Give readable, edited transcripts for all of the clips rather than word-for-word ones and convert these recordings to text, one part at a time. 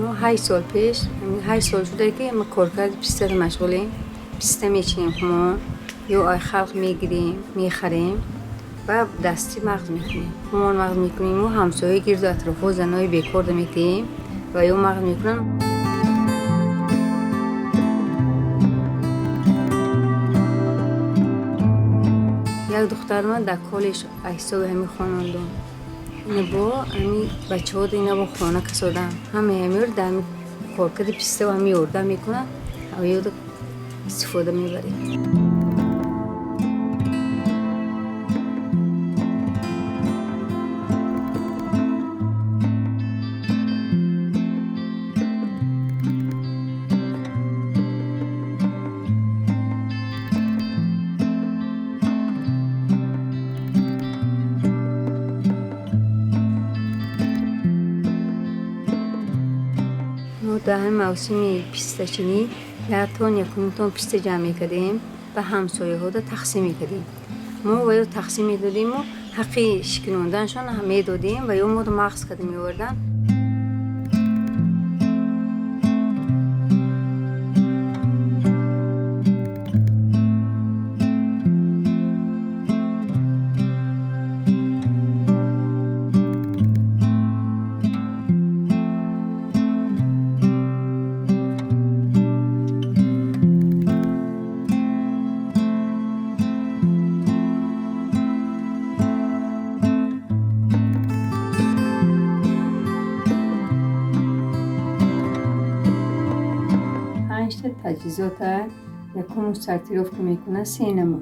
ما 8 سال پیش 8 سال شده که ما کارکرد پیسته مشغولیم. پیسته میچینیم خمون یا آی خلق میگیریم میخریم و دستی مغز میکنیم. خمون مغز میکنیم و همسایه گرد و اطراف و زنای بیکار میتیم و یا مغز میکنن. یک دختر من در کالش ایسا همین خانواندم. اینه با همین بچه ها دینا با خانه کسادن. همه همیر در همین کارکرد پیسته و همین ارده میکنن و یا استفاده میبریم. ما در همین موسم پیسته چینی 1 تن 1 تن پیسته جمع میکردیم و همسایه ها را تقسیم میکردیم. ما و یا تقسیم میدادیم و حقی شکنوندنشان هم میدادیم و یا ما رو مغز کرده میوردن. تجهیزات یکم سرتیراف که میکنه سینما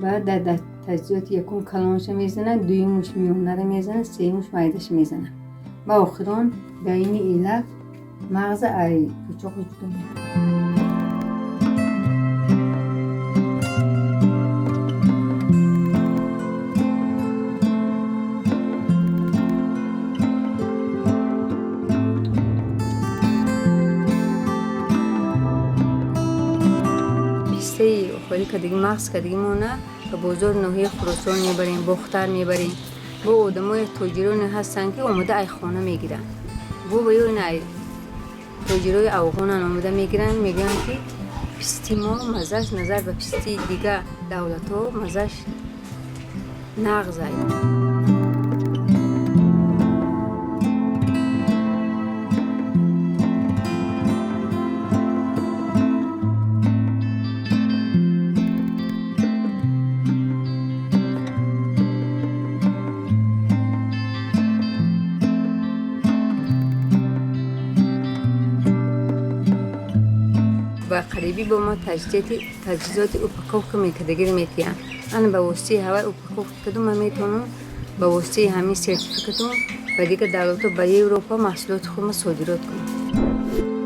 و در تجهیزات یکم کلانش میزنه، دویمش میونه رو میزنه، سیمش مایدش میزنه و آخران در این ایلت مغز ای کوچک جدا میکنه. خیلی که دیگه مغز که دیگه مونه و بازار نوحی خراسان میبریم، بختر میبریم با آدمای تاجران هستن که اومده ای خانه میگیرن با این ای تاجرای افغانان اومده میگیرن که پیستی ما مزهش نظر به پیستی دیگه دولت ها مزهش نغزه. و قریبی با ما تجهیزات اوپکوف که میکردگیر میتیم. انا با واسطه هوا اوپکوف کدوم ما میتونم با واسطه همین سرتیفیکاتم و دیگه دولت برای اروپا محصولات خود ما صادرات کنیم.